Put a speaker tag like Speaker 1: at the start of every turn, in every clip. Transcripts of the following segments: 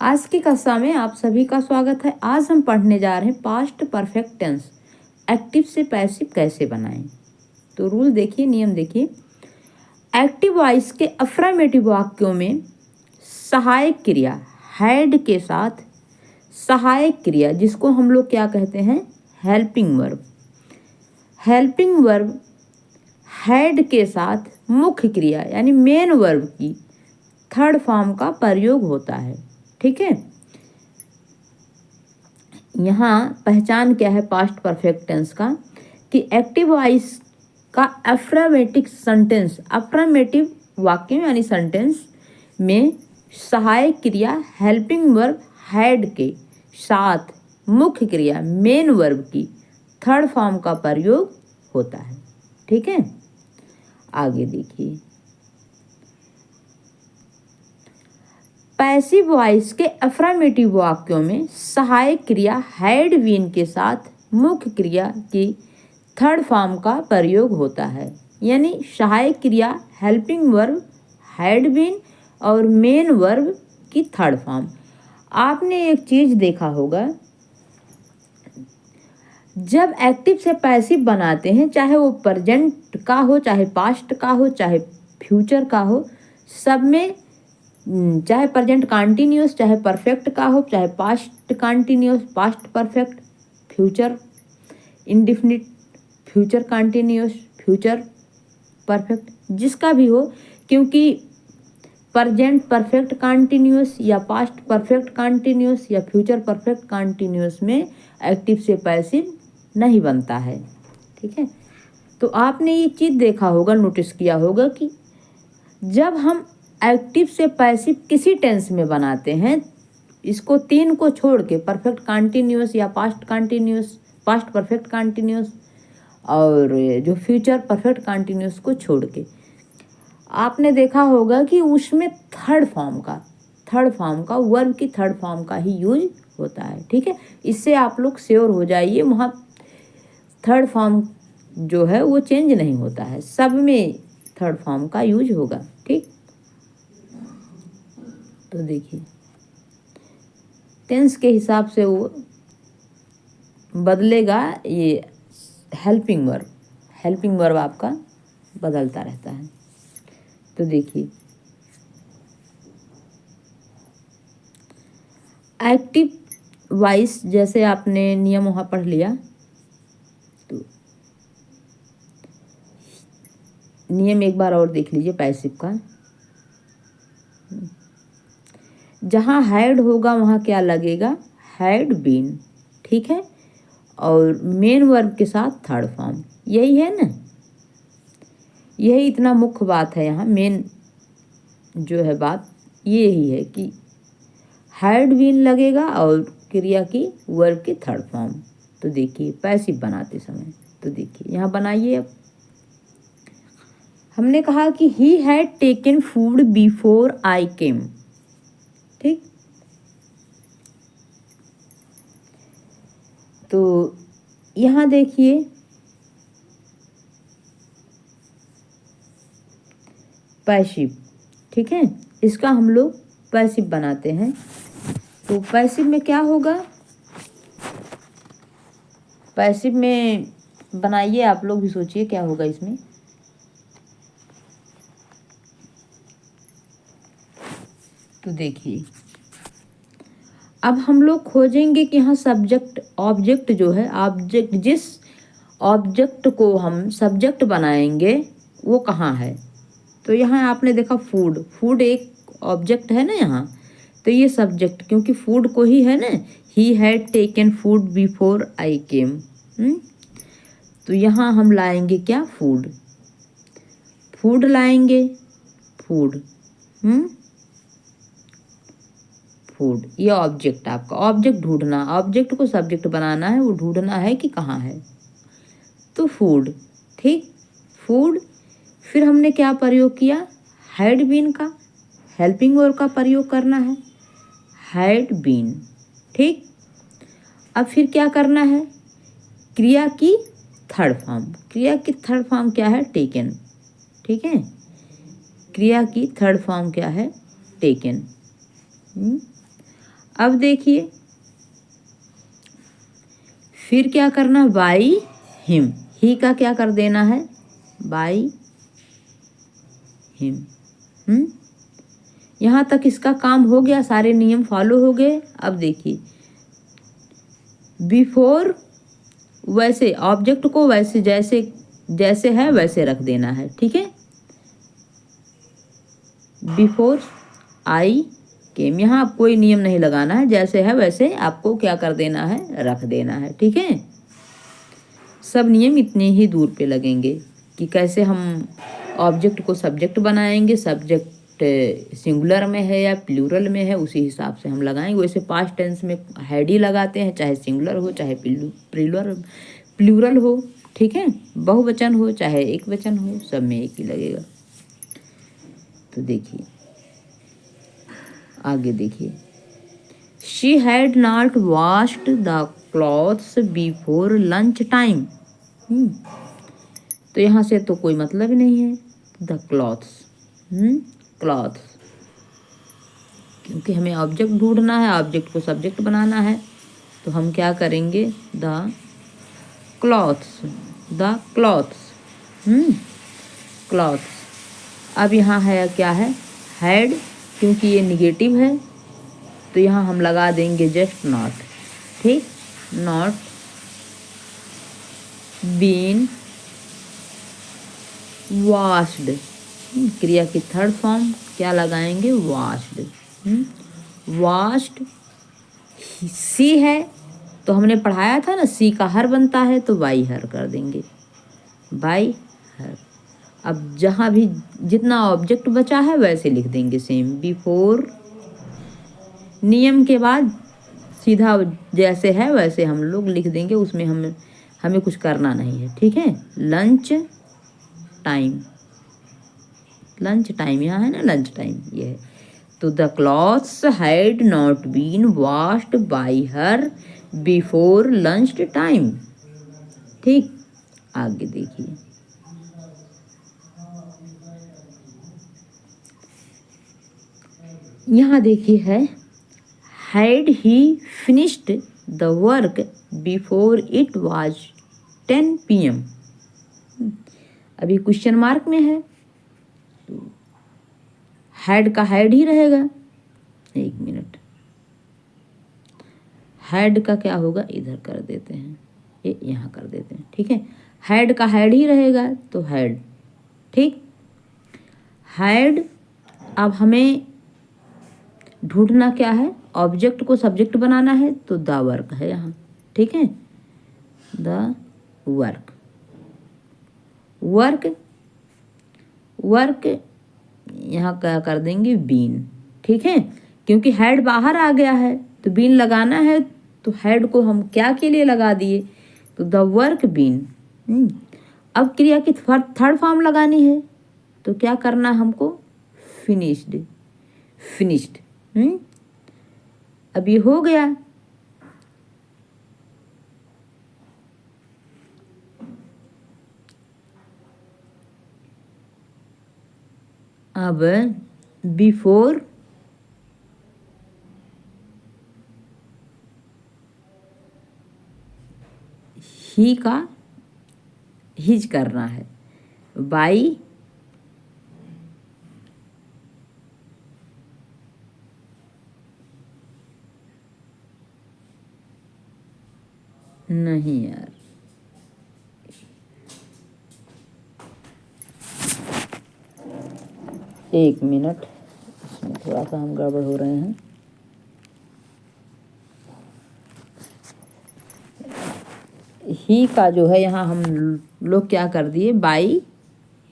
Speaker 1: आज की कक्षा में आप सभी का स्वागत है। आज हम पढ़ने जा रहे हैं पास्ट परफेक्ट टेंस एक्टिव से पैसिव कैसे बनाएं। तो रूल देखिए, नियम देखिए। एक्टिव वॉइस के अफर्मेटिव वाक्यों में सहायक क्रिया हैड के साथ सहायक क्रिया जिसको हम लोग क्या कहते हैं, helping verb. Helping verb had के साथ मुख्य क्रिया यानी मेन वर्ब की थर्ड फॉर्म का प्रयोग होता है। ठीक है, यहाँ पहचान क्या है पास्ट परफेक्ट टेंस का कि एक्टिव वॉइस का अफर्मेटिव सेंटेंस, अफर्मेटिव वाक्य यानी सेंटेंस में सहायक क्रिया हेल्पिंग वर्ब हैड के साथ मुख्य क्रिया मेन वर्ब की थर्ड फॉर्म का प्रयोग होता है। ठीक है, आगे देखिए। पैसिव वॉइस के अफर्मेटिव वाक्यों में सहायक क्रिया हैड बीन के साथ मुख्य क्रिया की थर्ड फॉर्म का प्रयोग होता है। यानी सहायक क्रिया हेल्पिंग वर्ब हैड बीन और मेन वर्ब की थर्ड फॉर्म। आपने एक चीज देखा होगा, जब एक्टिव से पैसिव बनाते हैं, चाहे वो प्रेजेंट का हो, चाहे पास्ट का हो, चाहे फ्यूचर का हो, सब में चाहे प्रेजेंट कॉन्टिन्यूस, चाहे परफेक्ट का हो, चाहे past continuous, past perfect, future indefinite, future continuous, future perfect, जिसका भी हो, क्योंकि प्रेजेंट परफेक्ट कॉन्टिन्यूस या पास्ट परफेक्ट कॉन्टिन्यूस या फ्यूचर परफेक्ट कॉन्टिन्यूस में एक्टिव से पैसिव नहीं बनता है। ठीक है, तो आपने ये चीज़ देखा होगा, नोटिस किया होगा कि जब हम एक्टिव से पैसिव किसी टेंस में बनाते हैं, इसको तीन को छोड़ के परफेक्ट कॉन्टिन्यूस या past continuous, past perfect continuous और जो फ्यूचर परफेक्ट कॉन्टिन्यूस को छोड़ के, आपने देखा होगा कि उसमें थर्ड फॉर्म का वर्ब की थर्ड फॉर्म का ही यूज होता है। ठीक है, इससे आप लोग श्योर हो जाइए, वहाँ थर्ड फॉर्म जो है वो चेंज नहीं होता है, सब में थर्ड फॉर्म का यूज होगा। ठीक, तो देखिए टेंस के हिसाब से वो बदलेगा। ये हेल्पिंग वर्ब आपका बदलता रहता है। तो देखिए एक्टिव वॉइस, जैसे आपने नियम वहाँ पढ़ लिया, तो नियम एक बार और देख लीजिए पैसिव का। जहाँ हैड होगा वहाँ क्या लगेगा, हैड बीन। ठीक है, और मेन वर्ब के साथ थर्ड फॉर्म, यही है ना, यही इतना मुख्य बात है यहाँ। मेन जो है बात ये ही है कि हैड बीन लगेगा और क्रिया की वर्ब की थर्ड फॉर्म। तो देखिए पैसिव बनाते समय, तो देखिए यहाँ बनाइए। अब हमने कहा कि he had taken food before I came. ठीक, तो यहाँ देखिए पैसिव। ठीक है, इसका हम लोग पैसिव बनाते हैं। तो पैसिव में क्या होगा, पैसिव में बनाइए, आप लोग भी सोचिए क्या होगा इसमें। तो देखिए अब हम लोग खोजेंगे कि यहाँ सब्जेक्ट ऑब्जेक्ट जो है, ऑब्जेक्ट जिस ऑब्जेक्ट को हम सब्जेक्ट बनाएंगे वो कहाँ है। तो यहाँ आपने देखा फूड एक ऑब्जेक्ट है ना यहाँ, तो ये सब्जेक्ट क्योंकि फूड को ही है ना, he had taken food before I came. तो यहाँ हम लाएंगे क्या, फूड लाएंगे, फूड ये ऑब्जेक्ट, आपका ऑब्जेक्ट ढूंढना, ऑब्जेक्ट को सब्जेक्ट बनाना है, वो ढूंढना है कि कहाँ है, तो फूड। ठीक, फूड, फिर हमने क्या प्रयोग किया, हैड बीन का, हेल्पिंग वर्ब का प्रयोग करना है, हैड बीन। ठीक, अब फिर क्या करना है, क्रिया की थर्ड फॉर्म क्या है, टेकन। ठीक है, क्रिया की थर्ड फॉर्म क्या है, टेकन। अब देखिए फिर क्या करना, बाई हिम, ही का क्या कर देना है, बाई हिम। यहाँ तक इसका काम हो गया, सारे नियम फॉलो हो गए। अब देखिए बिफोर, वैसे ऑब्जेक्ट को वैसे जैसे जैसे है वैसे रख देना है, ठीक है। बिफोर आई केम, यहाँ आप कोई नियम नहीं लगाना है, जैसे है वैसे आपको क्या कर देना है, रख देना है, ठीक है। सब नियम इतने ही दूर पे लगेंगे कि कैसे हम ऑब्जेक्ट को सब्जेक्ट बनाएंगे, सब्जेक्ट सिंगुलर में है या प्लूरल में है उसी हिसाब से हम लगाएंगे। वैसे पास्ट टेंस में हैड ही लगाते हैं, चाहे सिंगुलर हो चाहे प्लूरल हो, ठीक है। बहुवचन हो चाहे एक वचन हो, सब में एक ही लगेगा। तो देखिए आगे देखिए, she had not washed the clothes before lunch time. तो यहाँ से तो कोई मतलब ही नहीं है, द क्लॉथ्स, क्लॉथ्स, क्योंकि हमें ऑब्जेक्ट ढूंढना है, ऑब्जेक्ट को सब्जेक्ट बनाना है, तो हम क्या करेंगे, the clothes, the clothes, clothes. अब यहाँ है क्या है, हैड, क्योंकि ये निगेटिव है तो यहाँ हम लगा देंगे जस्ट नॉट, ठीक, नॉट बीन वॉश्ड, क्रिया की थर्ड फॉर्म क्या लगाएंगे, वॉश्ड, वॉश्ड। सी है तो हमने पढ़ाया था ना, सी का हर बनता है तो बाई हर कर देंगे, बाई हर। अब जहाँ भी जितना ऑब्जेक्ट बचा है वैसे लिख देंगे सेम, बिफोर नियम के बाद सीधा जैसे है वैसे हम लोग लिख देंगे, उसमें हमें कुछ करना नहीं है, ठीक है। लंच टाइम, लंच टाइम यहाँ है ना, लंच टाइम ये है। तो the clothes had not been washed by her before lunch time, ठीक। आगे देखिए, यहाँ देखिए है, had he finished the work before it was 10 PM। अभी क्वेश्चन मार्क में है तो हैड का हैड ही रहेगा, एक मिनट, हैड का क्या होगा, इधर कर देते हैं, ये यहाँ कर देते हैं, ठीक है। हैड का हैड ही रहेगा तो हैड, ठीक, हैड। अब हमें ढूंढना क्या है, ऑब्जेक्ट को सब्जेक्ट बनाना है तो द वर्क है यहाँ, ठीक है, द वर्क, वर्क, वर्क यहाँ क्या कर देंगे, बीन, ठीक है, क्योंकि हैड बाहर आ गया है तो बीन लगाना है, तो हैड को हम क्या के लिए लगा दिए, तो द वर्क बीन। अब क्रिया की थर्ड फॉर्म लगानी है तो क्या करना हमको, फिनिश्ड, फिनिश्ड। अब ये हो गया। अब बिफोर ही का हिज करना है, बाई नहीं यार, एक मिनट, इसमें थोड़ा सा हम गड़बड़ हो रहे हैं। ही का जो है यहाँ हम लोग क्या कर दिए, बाई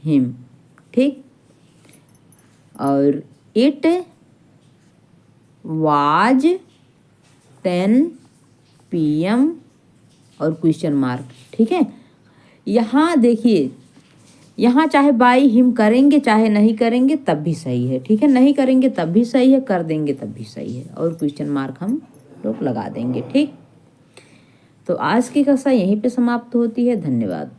Speaker 1: हिम, ठीक। और इट वाज 10 PM और क्वेश्चन मार्क, ठीक है। यहाँ देखिए, यहाँ चाहे बाई हिम करेंगे चाहे नहीं करेंगे तब भी सही है, ठीक है, नहीं करेंगे तब भी सही है, कर देंगे तब भी सही है, और क्वेश्चन मार्क हम लोग लगा देंगे, ठीक। तो आज की कक्षा यहीं पे समाप्त होती है, धन्यवाद।